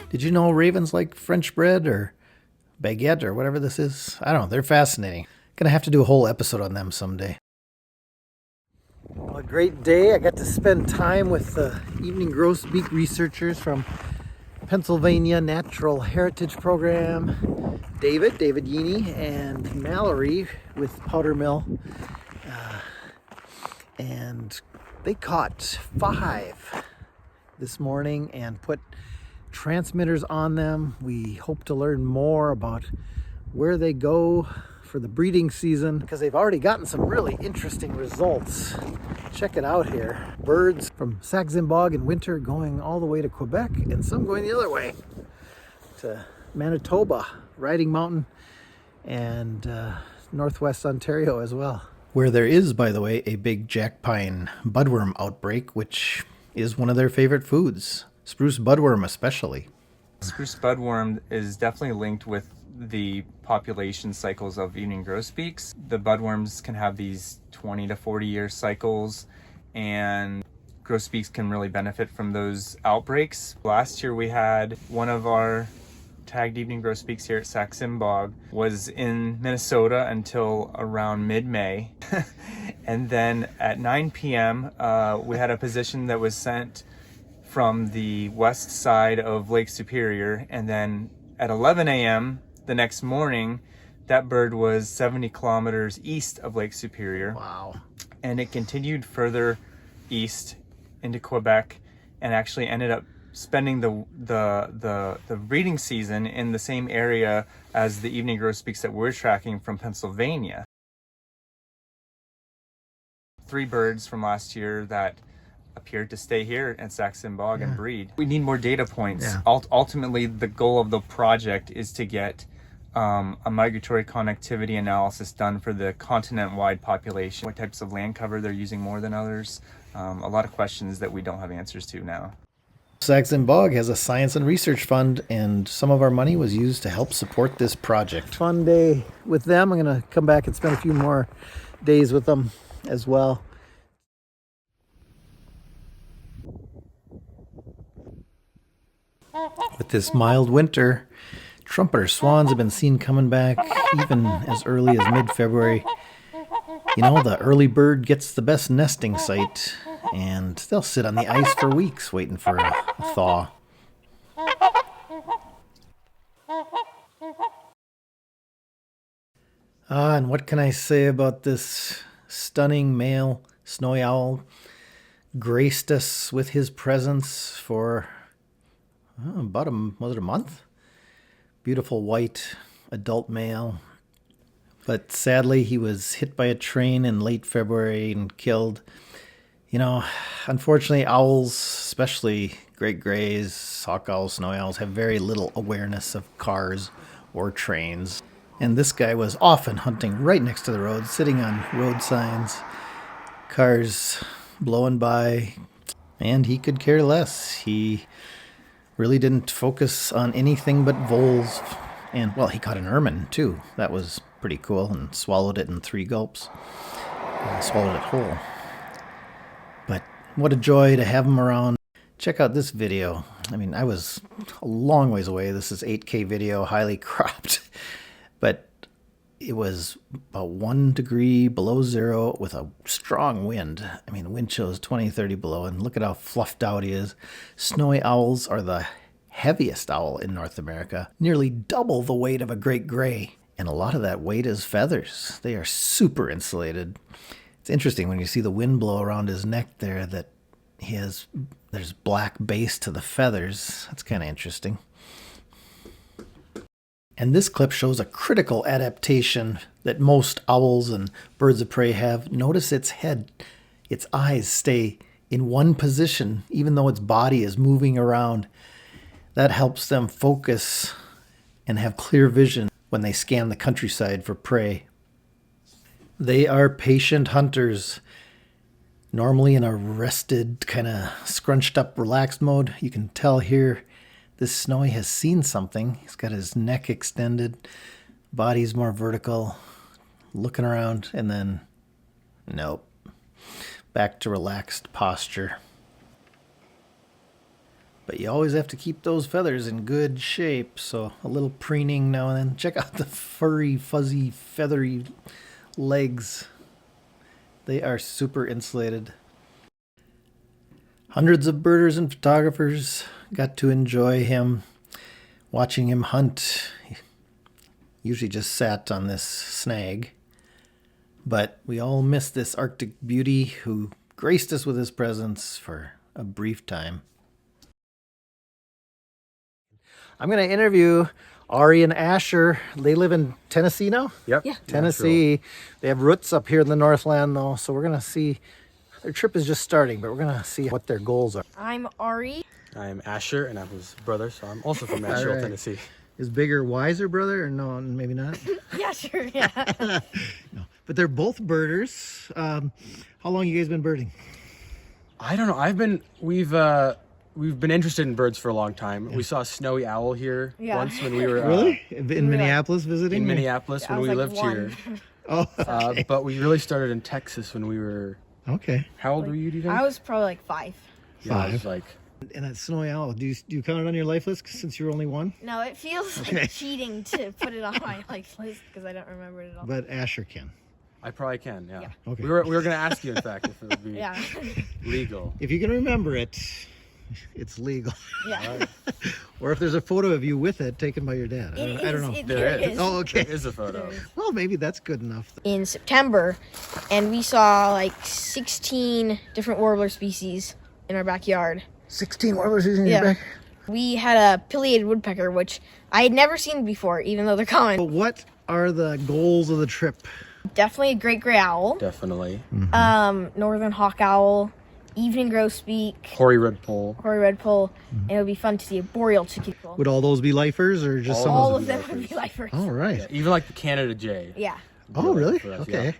Did you know ravens like French bread or baguette or whatever this is? I don't know. They're fascinating. Gonna have to do a whole episode on them someday. Well, a great day. I got to spend time with the Evening Grosbeak researchers from Pennsylvania Natural Heritage Program, David Yini, and Mallory with Powder Mill. And they caught 5 this morning and put transmitters on them. We hope to learn more about where they go for the breeding season because they've already gotten some really interesting results. Check it out here. Birds from Sax-Zim Bog in winter going all the way to Quebec and some going the other way to Manitoba, Riding Mountain, and Northwest Ontario as well. Where there is, by the way, a big jack pine budworm outbreak, which is one of their favorite foods. Spruce budworm especially. Spruce budworm is definitely linked with the population cycles of evening grosbeaks. The budworms can have these 20 to 40 year cycles, and grosbeaks can really benefit from those outbreaks. Last year we had one of our tagged evening grosbeaks here at Sax-Zim Bog was in Minnesota until around mid-May. And then at 9 p.m. We had a position that was sent from the west side of Lake Superior, and then at 11 a.m. the next morning, that bird was 70 kilometers east of Lake Superior. Wow. And it continued further east into Quebec and actually ended up spending the breeding season in the same area as the evening grosbeaks that we're tracking from Pennsylvania. 3 birds from last year that appeared to stay here at Sax-Zim Bog and breed. We need more data points. Yeah. Ultimately, the goal of the project is to get a migratory connectivity analysis done for the continent-wide population. What types of land cover they're using more than others. A lot of questions that we don't have answers to now. Sax-Zim Bog has a science and research fund, and some of our money was used to help support this project. Fun day with them. I'm going to come back and spend a few more days with them as well. With this mild winter, trumpeter swans have been seen coming back even as early as mid-February. You know, the early bird gets the best nesting site, and they'll sit on the ice for weeks waiting for a thaw. And what can I say about this stunning male snowy owl? Graced us with his presence for about a month. Beautiful white adult male. But sadly, he was hit by a train in late February and killed. You know, unfortunately, owls, especially great grays, hawk owls, snowy owls, have very little awareness of cars or trains. And this guy was often hunting right next to the road, sitting on road signs, cars blowing by, and he could care less. He really didn't focus on anything but voles. And, well, he caught an ermine, too. That was pretty cool, and swallowed it in 3 gulps. Swallowed it whole. But what a joy to have him around. Check out this video. I mean, I was a long ways away. This is 8K video, highly cropped. But it was about 1 degree below zero with a strong wind. I mean, the wind chill is 20, 30 below, and look at how fluffed out he is. Snowy owls are the heaviest owl in North America, nearly double the weight of a great gray. And a lot of that weight is feathers. They are super insulated. It's interesting when you see the wind blow around his neck there that there's black base to the feathers. That's kind of interesting. And this clip shows a critical adaptation that most owls and birds of prey have. Notice its head, its eyes stay in one position, even though its body is moving around. That helps them focus and have clear vision when they scan the countryside for prey. They are patient hunters, normally in a rested, kind of scrunched up, relaxed mode. You can tell here this snowy has seen something. He's got his neck extended, body's more vertical, looking around, and then nope, back to relaxed posture. But you always have to keep those feathers in good shape, so a little preening now and then. Check out the furry, fuzzy, feathery legs. They are super insulated. Hundreds of birders and photographers got to enjoy him, watching him hunt. He usually just sat on this snag. But we all miss this Arctic beauty who graced us with his presence for a brief time. I'm going to interview Ari and Asher. They live in Tennessee now? Yep. Yeah. Tennessee. They have roots up here in the Northland, though, so we're going to see. Their trip is just starting, but we're going to see what their goals are. I'm Ari. I'm Asher, and I'm his brother, so I'm also from Nashville, right. Tennessee. Is bigger, wiser brother, or no? Maybe not. Yeah, sure. Yeah. No, but they're both birders. How long you guys been birding? I don't know. We've been interested in birds for a long time. We saw a snowy owl here Yeah. once when we were Really? In Minneapolis visiting? in Minneapolis I when was we like lived one. here. Oh, okay. But we really started in Texas when we were. Okay. How old were you? Do you think? I was probably like 5. Yeah, I was 5. like. And that snowy owl, do you count it on your life list since you're only one? No, it feels Okay. like cheating to put it on my like list because I don't remember it at all. But Asher can. I probably can. Yeah. Yeah. Okay. We were going to ask you, in fact, if it would be Yeah. legal. If you can remember it, it's legal. Yeah. Or if there's a photo of you with it taken by your dad. I don't know. There is. Oh, okay. There is a photo. Well, maybe that's good enough. In September, and we saw like 16 different warbler species in our backyard. 16 warblers in Yeah. your back. We had a pileated woodpecker, which I had never seen before, even though they're common. But what are the goals of the trip? Definitely a great gray owl, Definitely. northern hawk owl, evening grosbeak, Hoary redpoll. hoary redpoll, and it would be fun to see a boreal chickadee. Would all those be lifers or just some All of of them? them would be lifers. All right. Yeah, even like the Canada Jay. Yeah. Oh, really? For us, Okay. yeah.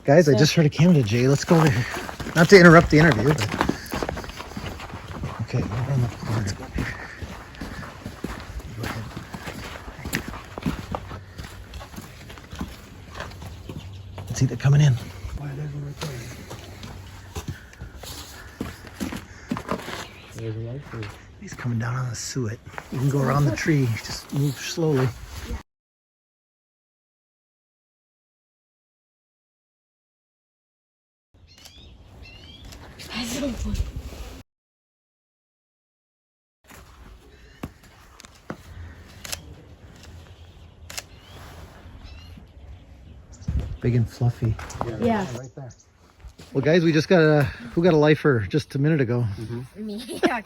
Guys, I just heard a Canada Jay. Let's go over here. Not to interrupt the interview, but... Okay, we're on the corner. Let's go here. Go ahead. Let's see, they're coming in. He's coming down on the suet. You can go around the tree. Just move slowly. Big and fluffy. Yeah. Right there. Well, guys, we just got who got a lifer just a minute ago? Me, yeah,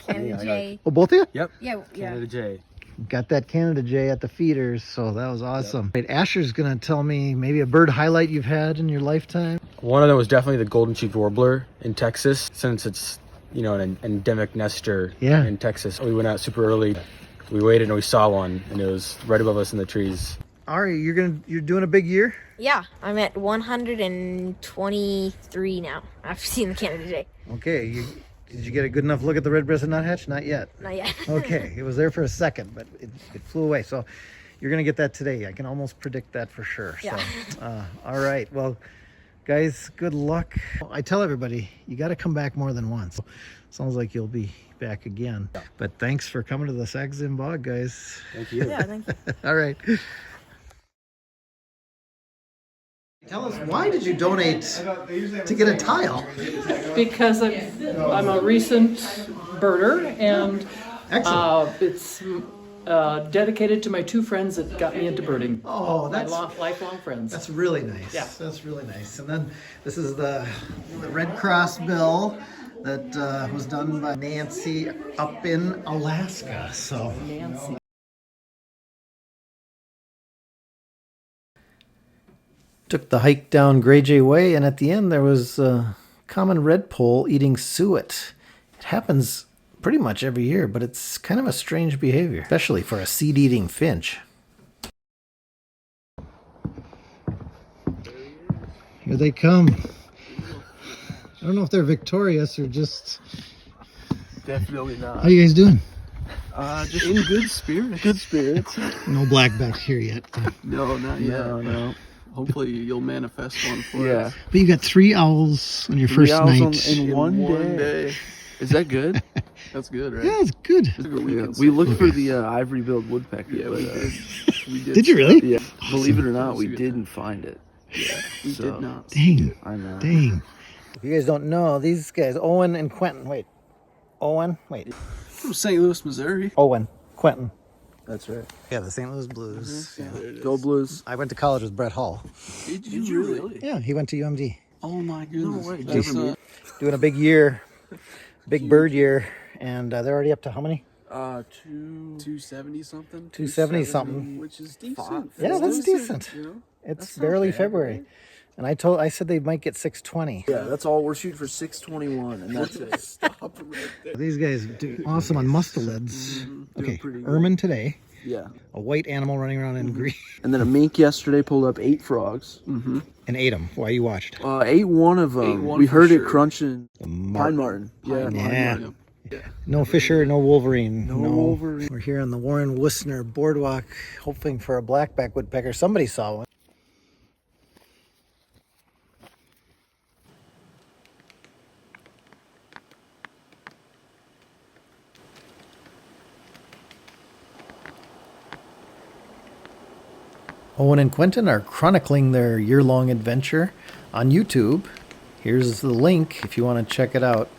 Canada I Jay. Oh, both of you? Yep. Yeah, yeah. Canada Jay. Got that Canada Jay at the feeders, so that was awesome. Right, Asher's gonna tell me maybe a bird highlight you've had in your lifetime. One of them was definitely the golden-cheeked warbler in Texas, since it's, you know, an endemic nester Yeah. in Texas. We went out super early. We waited and we saw one, and it was right above us in the trees. Ari, you're doing a big year. Yeah, I'm at 123 now. I've seen the Canada Jay. Okay, did you get a good enough look at the red-breasted nuthatch? Not yet. Not yet. Okay, it was there for a second, but it flew away. So you're gonna get that today. I can almost predict that for sure. Yeah. So, all right. Well, guys, good luck. I tell everybody you got to come back more than once. Sounds like you'll be back again. But thanks for coming to the Sax-Zim Bog, guys. Thank you. Yeah, thank you. All right. Tell us, why did you donate to get a tile? Because I'm a recent birder, and Excellent. it's dedicated to my 2 friends that got me into birding. Oh, My that's lifelong friends. That's really nice. Yeah. That's really nice. And then this is the Red Cross bill that was done by Nancy up in Alaska. So Nancy. took the hike down Grey Jay Way, and at the end there was a common redpoll eating suet. It happens pretty much every year, but it's kind of a strange behavior, especially for a seed-eating finch. Here they come. I don't know if they're victorious or just... Definitely not. How you guys doing? Just in good spirits. Good spirits. No black-back here yet. No, not yet. No. Hopefully you'll manifest one for us. But you got 3 owls on your first night. In one day. Is that good? That's good, right? Yeah, it's good. We looked for the ivory-billed woodpecker. Yeah, we did. Did you really? Yeah. Awesome. Believe it or not, we didn't find it. Yeah, we did not. Dang. I know. Dang. If you guys don't know, these guys, Owen and Quentin. Wait. Owen? Wait. From St. Louis, Missouri. Owen. Quentin. That's right. Yeah, the St. Louis Blues. Yeah. Go Blues. I went to college with Brett Hall. Did you really? Yeah, he went to UMD. Oh my goodness. No way. Doing a big year. Big bird year. And they're already up to how many? 270 something. 270 something. Which is decent. Yeah, that's decent. You know? It's barely February. Right? And I said they might get 620. Yeah, that's all. We're shooting for 621, and that's it. Stop right there. These guys do awesome on mustelids. Okay, ermine today. Yeah. A white animal running around in green. And then a mink yesterday pulled up 8 frogs. And ate them while you watched. Ate one of them. We heard it crunching. Pine martin. Yeah. No Fisher, no Wolverine. No Wolverine. We're here on the Warren Wissner Boardwalk, hoping for a black-backed woodpecker. Somebody saw one. Owen and Quentin are chronicling their year-long adventure on YouTube. Here's the link if you want to check it out.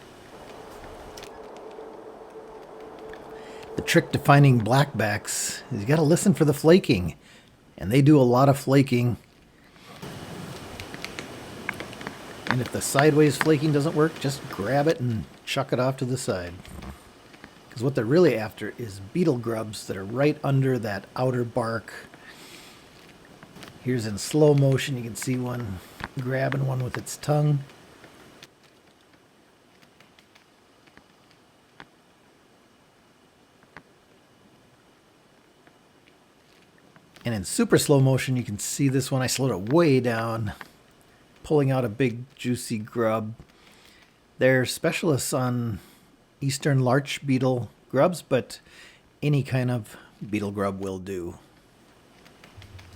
The trick to finding blackbacks is you got to listen for the flaking. And they do a lot of flaking. And if the sideways flaking doesn't work, just grab it and chuck it off to the side. Because what they're really after is beetle grubs that are right under that outer bark. Here's in slow motion, you can see one grabbing one with its tongue. And in super slow motion, you can see this one. I slowed it way down, pulling out a big juicy grub. They're specialists on eastern larch beetle grubs, but any kind of beetle grub will do.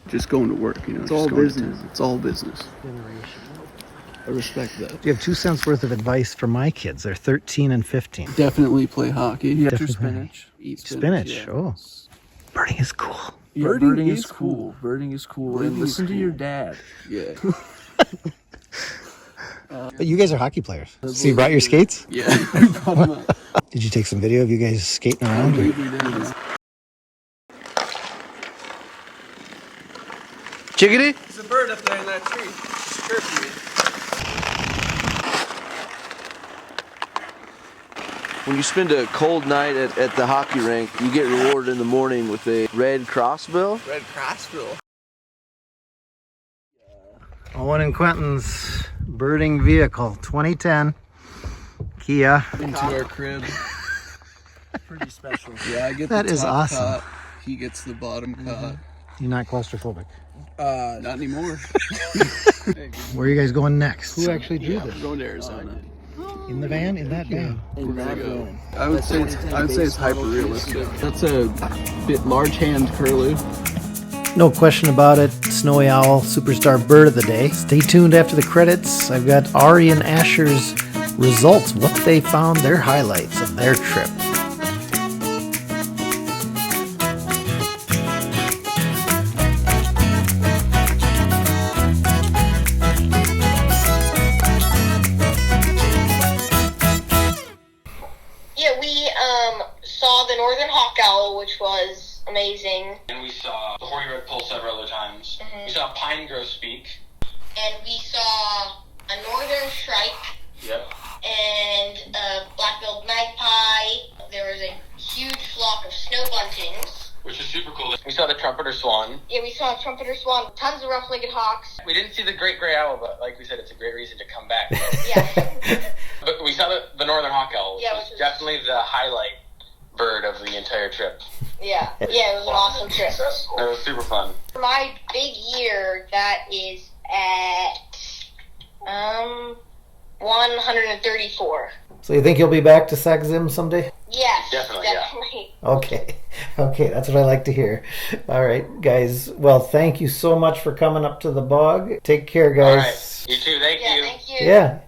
Just going to work, you know. It's all business. It's all business. I respect that. You have 2 cents worth of advice for my kids. They're 13 and 15. Definitely play hockey. Get your Definitely. spinach. Eat Spinach. Yeah. Oh. Birding is cool. Yeah, birding is cool. Birding is cool. And listen to your dad. Yeah. But you guys are hockey players. So you brought your skates? Yeah. We brought them up. Did you take some video of you guys skating around? Chickadee? There's a bird up there in that tree. It's chirping me. When you spend a cold night at the hockey rink, you get rewarded in the morning with a red crossbill. Red crossbill. Owen and Quentin's birding vehicle, 2010 Kia. Into our crib. Pretty special. Yeah, I get That the is top awesome. cot. He gets the bottom cot. You're not claustrophobic. Not anymore. Where are you guys going next? Who actually drew this? We're going to Arizona. In the van? In that van? We're gonna go. I would say it's hyper realistic. That's a bit large hand curlew. No question about it. Snowy owl, superstar bird of the day. Stay tuned after the credits. I've got Ari and Asher's results, what they found, their highlights of their trip. Yeah, we saw the northern hawk owl, which was amazing. And we saw the hoary red pole several other times. We saw pine grosbeak. And we saw a northern shrike. Yep. And a black-billed magpie. There was a huge flock of snow buntings. which is super cool. We saw the trumpeter swan. Yeah, we saw a trumpeter swan, tons of rough-legged hawks. We didn't see the great gray owl, but like we said, it's a great reason to come back. Yeah. But we saw the northern hawk owl, which Yeah, was which was- definitely the highlight bird of the entire trip. Yeah, it was an awesome trip. It was super fun. For my big year, that is at 134. So you think you'll be back to Sax-Zim someday? Yes, Definitely, yeah. definitely. Okay, that's what I like to hear. All right, guys. Well, thank you so much for coming up to the bog. Take care, All guys. right. You too. Thank Yeah, you. thank you. Yeah.